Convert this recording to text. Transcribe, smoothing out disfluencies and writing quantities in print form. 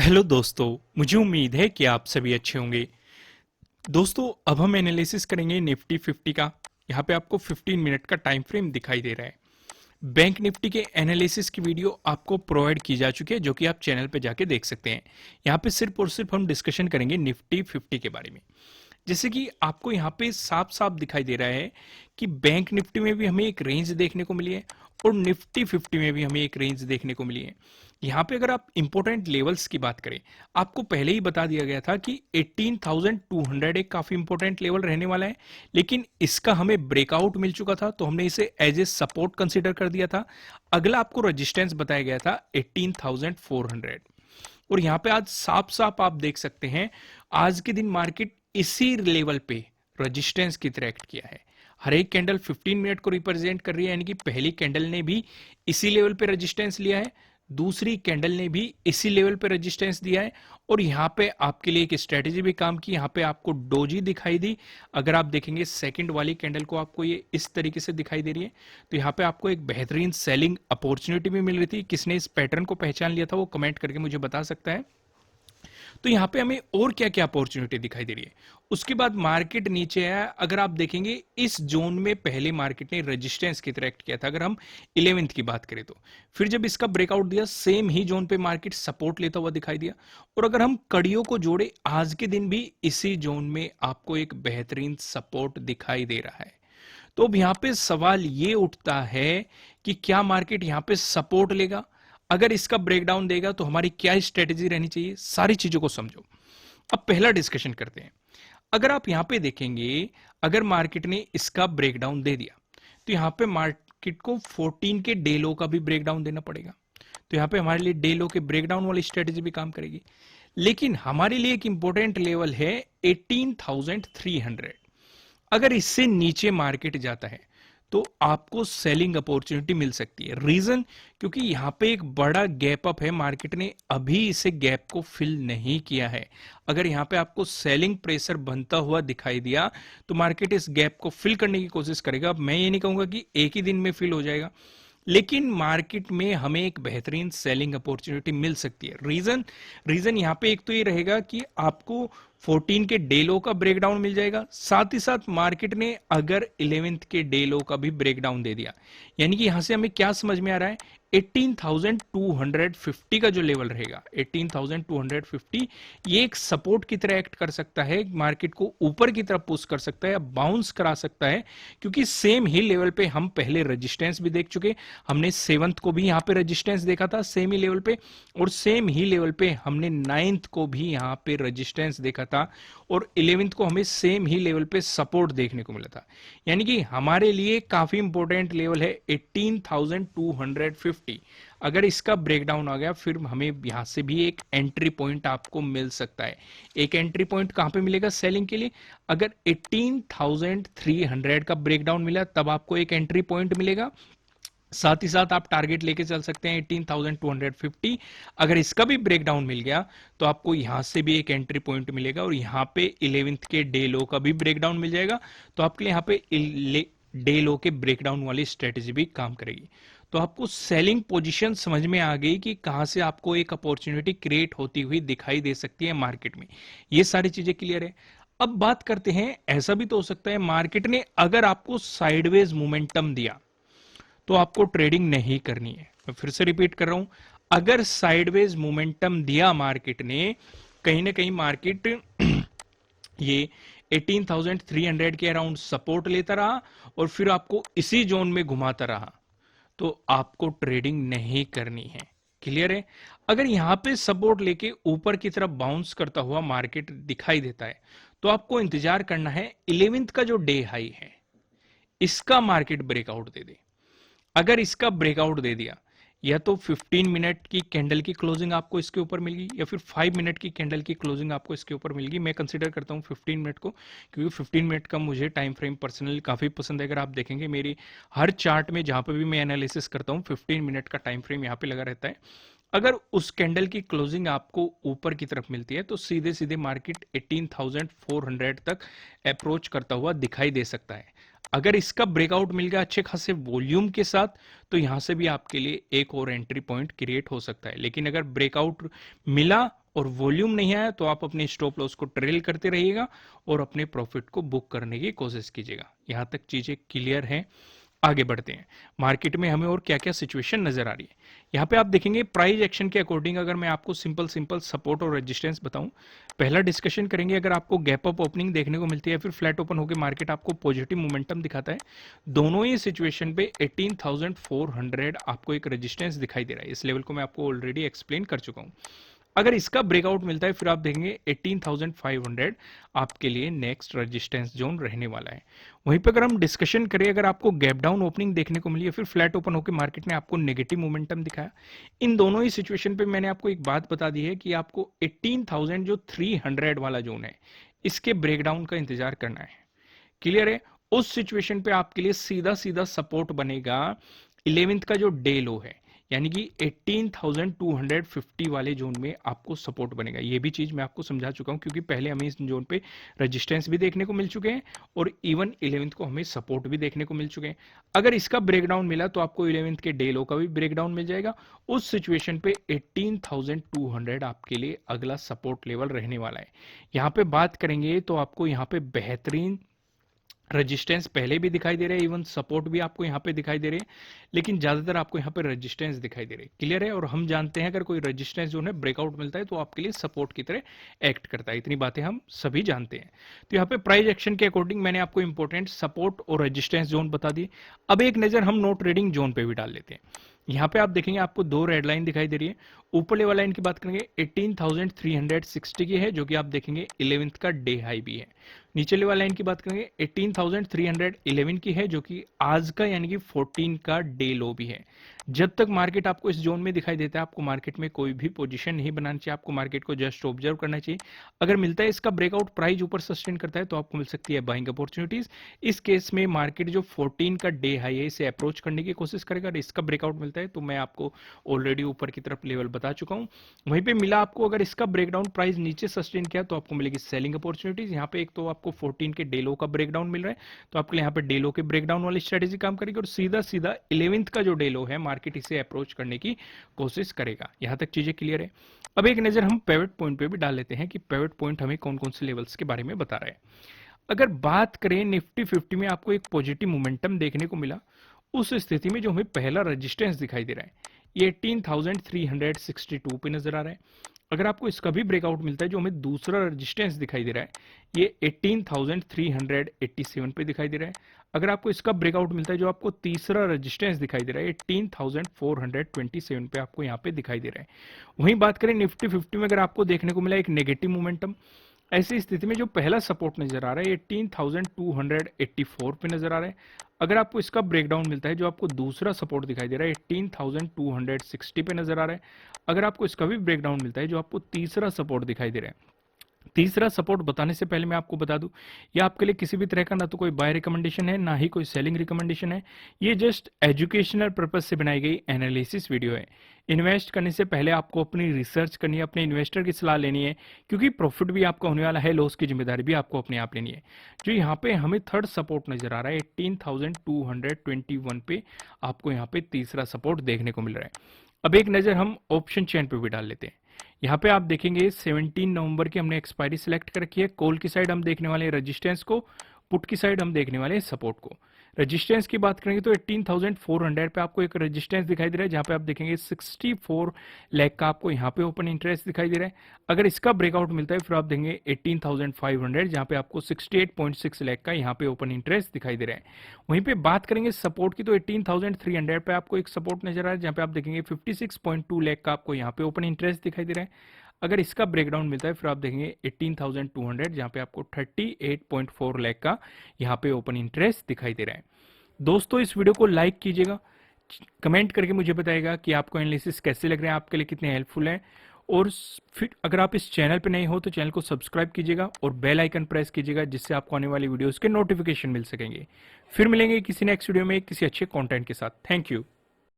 Hello दोस्तों, मुझे उम्मीद है कि आप सभी अच्छे होंगे। दोस्तों, अब हम एनालिसिस करेंगे निफ्टी 50 का। यहाँ पे आपको 15 मिनट का टाइम फ्रेम दिखाई दे रहा है। बैंक निफ्टी के एनालिसिस की वीडियो आपको प्रोवाइड की जा चुकी है, जो कि आप चैनल पे जाके देख सकते हैं। यहाँ पे सिर्फ और सिर्फ हम डिस्कशन करेंगे निफ्टी 50 के बारे में। जैसे कि आपको यहाँ पे साफ साफ दिखाई दे रहा है कि बैंक निफ्टी में भी हमें एक रेंज देखने को मिली है और निफ्टी 50 में भी हमें एक रेंज देखने को मिली है। यहाँ पे अगर आप इंपॉर्टेंट लेवल्स की बात करें, आपको पहले ही बता दिया गया था कि 18,200 एक काफी इंपॉर्टेंट लेवल रहने वाला है, लेकिन इसका हमें ब्रेकआउट मिल चुका था तो हमने इसे एज ए सपोर्ट कंसिडर कर दिया था। अगला आपको रेजिस्टेंस बताया गया था 18,400। और यहाँ पे आज साफ साफ आप देख सकते हैं, आज के दिन मार्केट इसी लेवल पे रेजिस्टेंस की तरह एक्ट किया है। हर एक कैंडल 15 मिनट को रिप्रेजेंट कर रही है, यानी कि पहली कैंडल ने भी इसी लेवल पे रेजिस्टेंस लिया है, दूसरी कैंडल ने भी इसी लेवल पे रेजिस्टेंस दिया है। और यहाँ पे आपके लिए एक स्ट्रेटेजी भी काम की। यहाँ पे आपको डोजी दिखाई दी। अगर आप देखेंगे सेकंड वाली कैंडल को, आपको ये इस तरीके से दिखाई दे रही है, तो यहाँ पे आपको एक बेहतरीन सेलिंग अपॉर्चुनिटी भी मिल रही थी। किसने इस पैटर्न को पहचान लिया था वो कमेंट करके मुझे बता सकता है। तो यहाँ पे हमें और क्या क्या अपॉर्चुनिटी दिखाई दे रही है। उसके बाद मार्केट नीचे आया। अगर आप देखेंगे इस जोन में पहले मार्केट ने रेजिस्टेंस की तरह एक्ट किया था, अगर हम 11th की बात करें तो। फिर जब इसका ब्रेकआउट दिया, सेम ही जोन पे मार्केट सपोर्ट लेता हुआ दिखाई दिया। और अगर हम कड़ियों को जोड़े, आज के दिन भी इसी जोन में आपको एक बेहतरीन सपोर्ट दिखाई दे रहा है। तो अब यहाँ पे सवाल ये उठता है कि क्या मार्केट यहाँ पे सपोर्ट लेगा? अगर इसका ब्रेकडाउन देगा तो हमारी क्या स्ट्रेटेजी रहनी चाहिए? सारी चीजों को समझो। अब पहला डिस्कशन करते हैं। अगर आप यहां पे देखेंगे, अगर मार्केट ने इसका ब्रेकडाउन दे दिया तो यहां पे मार्केट को 14 के डे लो का भी ब्रेकडाउन देना पड़ेगा। तो यहां पे हमारे लिए डे लो के ब्रेकडाउन वाली स्ट्रेटेजी भी काम करेगी। लेकिन हमारे लिए एक इंपॉर्टेंट लेवल है 18,300। अगर इससे नीचे मार्केट जाता है तो आपको सेलिंग अपॉर्चुनिटी मिल सकती है। रीजन, क्योंकि यहां पे एक बड़ा गैप अप है, मार्केट ने अभी इसे गैप को फिल नहीं किया है। अगर यहां पे आपको सेलिंग प्रेशर बनता हुआ दिखाई दिया तो मार्केट इस गैप को फिल करने की कोशिश करेगा। अब मैं ये नहीं कहूंगा कि एक ही दिन में फिल हो जाएगा, लेकिन मार्केट में हमें एक बेहतरीन सेलिंग अपॉर्चुनिटी मिल सकती है। रीजन रीजन यहां पे एक तो ये रहेगा कि आपको 14 के डे लो का ब्रेकडाउन मिल जाएगा, साथ ही साथ मार्केट ने अगर 11th के डे लो का भी ब्रेकडाउन दे दिया, यानी कि यहां से हमें क्या समझ में आ रहा है, 18,250 का जो लेवल रहेगा 18,250, ये एक सपोर्ट की तरह एक्ट कर सकता है, मार्केट को ऊपर की तरफ पुश कर सकता है, बाउंस करा सकता है। क्योंकि सेम ही लेवल पे हम पहले रेजिस्टेंस भी देख चुके। हमने 7th को भी यहां पे रेजिस्टेंस देखा था सेम ही लेवल पे, और सेम ही लेवल पे हमने 9th को भी यहां पे रेजिस्टेंस देखा था, और 11th को हमें सेम ही लेवल पे सपोर्ट देखने को मिला था। यानी कि हमारे लिए काफी इंपॉर्टेंट लेवल है 18,250। अगर इसका ब्रेकडाउन आ गया, फिर हमें यहां से भी एक एंट्री पॉइंट आपको मिल सकता है। एक एंट्री पॉइंट कहां पे मिलेगा सेलिंग के लिए? अगर 18,300 का ब्रेकडाउन मिला तब आपको एक एंट्री पॉइंट मिलेगा। साथ ही साथ आप टारगेट लेके चल सकते हैं 18,250। अगर इसका भी ब्रेकडाउन मिल गया तो आपको यहां से भी एक एंट्री पॉइंट मिलेगा, और यहां पे 11th के डे लो का भी ब्रेकडाउन मिल जाएगा। तो आपके लिए यहां पे डे लो के ब्रेकडाउन वाली स्ट्रेटेजी भी काम करेगी। तो आपको सेलिंग पोजीशन समझ में आ गई कि कहां से आपको एक अपॉर्चुनिटी क्रिएट होती हुई दिखाई दे सकती है मार्केट में। ये सारी चीजें क्लियर है। अब बात करते हैं, ऐसा भी तो हो सकता है मार्केट ने अगर आपको साइडवेज मोमेंटम दिया तो आपको ट्रेडिंग नहीं करनी है। मैं फिर से रिपीट कर रहा हूं, अगर साइडवेज मोमेंटम दिया मार्केट ने, कहीं ना कहीं मार्केट ये 18,300 के अराउंड सपोर्ट लेता रहा और फिर आपको इसी जोन में घुमाता रहा, तो आपको ट्रेडिंग नहीं करनी है। क्लियर है? अगर यहां पे सपोर्ट लेके ऊपर की तरफ बाउंस करता हुआ मार्केट दिखाई देता है तो आपको इंतजार करना है 11th का जो डे हाई है इसका मार्केट ब्रेकआउट दे दे। अगर इसका ब्रेकआउट दे दिया, या तो 15 मिनट की कैंडल की क्लोजिंग आपको इसके ऊपर मिलेगी, या फिर 5 मिनट की कैंडल की क्लोजिंग आपको इसके ऊपर मिलेगी। मैं कंसीडर करता हूं 15 मिनट को, क्योंकि 15 मिनट का मुझे टाइम फ्रेम पर्सनली काफी पसंद है। अगर आप देखेंगे मेरी हर चार्ट में जहां पर भी मैं एनालिसिस करता हूं, 15 मिनट का टाइम फ्रेम यहां पे लगा रहता है। अगर उस कैंडल की क्लोजिंग आपको ऊपर की तरफ मिलती है तो सीधे सीधे मार्केट 18,400 तक अप्रोच करता हुआ दिखाई दे सकता है। अगर इसका ब्रेकआउट मिल गया अच्छे खासे वॉल्यूम के साथ, तो यहां से भी आपके लिए एक और एंट्री पॉइंट क्रिएट हो सकता है। लेकिन अगर ब्रेकआउट मिला और वॉल्यूम नहीं आया, तो आप अपने स्टॉप लॉस को ट्रेल करते रहिएगा और अपने प्रॉफिट को बुक करने की कोशिश कीजिएगा। यहां तक चीजें क्लियर हैं? आगे बढ़ते हैं। मार्केट में हमें और क्या क्या सिचुएशन नजर आ रही है। यहाँ पे आप देखेंगे प्राइस एक्शन के अकॉर्डिंग अगर मैं आपको सिंपल सिंपल सपोर्ट और रेजिस्टेंस बताऊं, पहला डिस्कशन करेंगे अगर आपको गैप अप ओपनिंग देखने को मिलती है, फिर फ्लैट ओपन होकर मार्केट आपको पॉजिटिव मोमेंटम दिखाता है, दोनों ही सिचुएशन पे 18,400 आपको एक रेजिस्टेंस दिखाई दे रहा है। इस लेवल को मैं आपको ऑलरेडी एक्सप्लेन कर चुका हूं। अगर इसका ब्रेकआउट मिलता है, फिर आप देखेंगे 18,500 आपके लिए नेक्स्ट रेजिस्टेंस जोन रहने वाला है। वहीं पर अगर हम डिस्कशन करें, अगर आपको गैप डाउन ओपनिंग देखने को मिली है, फिर फ्लैट ओपन होकर मार्केट ने आपको नेगेटिव मोमेंटम दिखाया, इन दोनों ही सिचुएशन पे मैंने आपको एक बात बता दी है कि आपको 18,000 जो 300 वाला जोन है, इसके ब्रेकडाउन का इंतजार करना है। क्लियर है? उस सिचुएशन पे आपके लिए सीधा सीधा सपोर्ट बनेगा 11th का जो डे लो है, यानी कि 18,250 वाले जोन में आपको सपोर्ट बनेगा। ये भी चीज मैं आपको समझा चुका हूं, क्योंकि पहले हमें इस जोन पे रेजिस्टेंस भी देखने को मिल चुके हैं और इवन 11th को हमें सपोर्ट भी देखने को मिल चुके हैं। अगर इसका ब्रेकडाउन मिला, तो आपको 11th के डे लो का भी ब्रेकडाउन मिल जाएगा। उस सिचुएशन पे 18,200 आपके लिए अगला सपोर्ट लेवल रहने वाला है। यहां पे बात करेंगे तो आपको यहां पे बेहतरीन रेजिस्टेंस पहले भी दिखाई दे रहे हैं, इवन सपोर्ट भी आपको यहां पे दिखाई दे रहे हैं, लेकिन ज्यादातर आपको यहां पे रेजिस्टेंस दिखाई दे रहे हैं। क्लियर है? और हम जानते हैं अगर कोई रेजिस्टेंस जो है ब्रेकआउट मिलता है, तो आपके लिए सपोर्ट की तरह एक्ट करता है। इतनी बातें हम सभी जानते हैं। तो यहाँ पे प्राइस एक्शन के अकॉर्डिंग मैंने आपको इंपॉर्टेंट सपोर्ट और रेजिस्टेंस जोन बता दिए। अब एक नजर हम नो ट्रेडिंग जोन पे भी डाल लेते हैं। यहाँ पे आप देखेंगे आपको दो रेड लाइन दिखाई दे रही है। ऊपरले वाला लाइन की बात करेंगे 18,360 की है, जो कि आप देखेंगे 11th का डे हाई भी है। नीचले वाला लाइन की बात करेंगे 18,311 की है, जो कि आज का यानी कि 14 का डे लो भी है। जब तक मार्केट आपको इस जोन में दिखाई देता है, आपको मार्केट में कोई भी पोजीशन नहीं बनानी चाहिए, आपको मार्केट को जस्ट ऑब्जर्व करना चाहिए। अगर मिलता है इसका ब्रेकआउट, प्राइस ऊपर सस्टेन करता है, तो आपको मिल सकती है बाइंग अपॉर्चुनिटीज। इस केस में मार्केट जो 14 का डे हाई है, इसे अप्रोच करने की कोशिश करेगा। और इसका ब्रेकआउट मिलता है, तो मैं आपको ऑलरेडी ऊपर की तरफ लेवल बता चुका हूं। वहीं पे मिला आपको, अगर इसका ब्रेकडाउन प्राइस नीचे सस्टेन किया, तो आपको मिलेगी सेलिंग अपॉर्चुनिटीज। यहाँ पे एक तो आपको 14 के डेलो का ब्रेकडाउन मिल रहा है, तो आपके लिए यहाँ पे डेलो के ब्रेकडाउन वाली स्ट्रेटेजी काम करेगी, और सीधा सीधा 11th का जो डेलो है, मार्केट इसे अप्रोच करने की कोशिश करेगा। यहां तक चीजें क्लियर है? अब एक नजर हम पिवट पॉइंट पे भी डाल लेते हैं कि पिवट पॉइंट हमें कौन कौन से लेवल्स के बारे में बता रहा है। अगर बात करें निफ्टी 50 में, आपको एक पॉजिटिव मोमेंटम देखने को मिला। उस स्थिति में जो हमें पहला रेजिस्टेंस दिखाई दे रहा है, ये 18,362 पे नजर आ रहा है। अगर आपको इसका भी ब्रेकआउट मिलता है, जो हमें दूसरा रेजिस्टेंस दिखाई दे रहा है, ये 18,387 पे दिखाई दे रहा है। अगर आपको इसका ब्रेकआउट मिलता है, जो आपको तीसरा रेजिस्टेंस दिखाई दे रहा है, 18,427 पे आपको यहाँ पे दिखाई दे रहा है। वहीं बात करें निफ्टी 50 में, अगर आपको देखने को मिला एक नेगेटिव मोमेंटम, ऐसी स्थिति में जो पहला सपोर्ट नजर आ रहा है 18,284 पे नजर आ रहा है। अगर आपको इसका ब्रेकडाउन मिलता है, जो आपको दूसरा सपोर्ट दिखाई दे रहा है 18,260 पे नजर आ रहा है। अगर आपको इसका भी ब्रेकडाउन मिलता है, जो आपको तीसरा सपोर्ट दिखाई दे रहा है। तीसरा सपोर्ट बताने से पहले मैं आपको बता दूं, ये आपके लिए किसी भी तरह का ना तो कोई बाय रिकमेंडेशन है, ना ही कोई सेलिंग रिकमेंडेशन है। ये जस्ट एजुकेशनल पर्पज से बनाई गई एनालिसिस वीडियो है। इन्वेस्ट करने से पहले आपको अपनी रिसर्च करनी है, अपने इन्वेस्टर की सलाह लेनी है, क्योंकि प्रॉफिट भी आपका होने वाला है, लॉस की जिम्मेदारी भी आपको अपने आप लेनी है। जो यहाँ पे हमें थर्ड सपोर्ट नजर आ रहा है 18,221 पे, आपको यहाँ पे तीसरा सपोर्ट देखने को मिल रहा है। अब एक नजर हम ऑप्शन चेन पे भी डाल लेते हैं। यहाँ पे आप देखेंगे 17 नवंबर की हमने एक्सपायरी सिलेक्ट कर रखी है। कॉल की साइड हम देखने वाले हैं रेजिस्टेंस को, पुट की साइड हम देखने वाले हैं सपोर्ट को। रेजिस्टेंस की बात करेंगे तो 18,400 पे आपको एक रेजिस्टेंस दिखाई दे रहा है, जहां पे आप देखेंगे 64 लाख का आपको यहाँ पे ओपन इंटरेस्ट दिखाई दे रहा है। अगर इसका ब्रेकआउट मिलता है, फिर आप देखेंगे 18,500, जहां पे आपको 68.6 लाख का यहाँ पे ओपन इंटरेस्ट दिखाई दे रहा है। वहीं पे बात करेंगे सपोर्ट की, तो 18,300 पे आपको एक सपोर्ट नजर आ रहा है, जहां पे आप देखेंगे 56.2 लाख का आपको यहाँ पे ओपन इंटरेस्ट दिखाई दे रहा है। अगर इसका ब्रेकडाउन मिलता है, फिर आप देखेंगे 18,200, जहां पे आपको 38.4 लाख का यहाँ पे ओपन इंटरेस्ट दिखाई दे रहा है। दोस्तों, इस वीडियो को लाइक कीजिएगा, कमेंट करके मुझे बताइएगा कि आपको एनालिसिस कैसे लग रहे हैं, आपके लिए कितने हेल्पफुल हैं। और फिर अगर आप इस चैनल पे नए हो, तो चैनल को सब्सक्राइब कीजिएगा और बेल आइकन प्रेस कीजिएगा, जिससे आपको आने वाली वीडियोस के नोटिफिकेशन मिल सकेंगे। फिर मिलेंगे किसी नेक्स्ट वीडियो में किसी अच्छे कंटेंट के साथ। Thank you.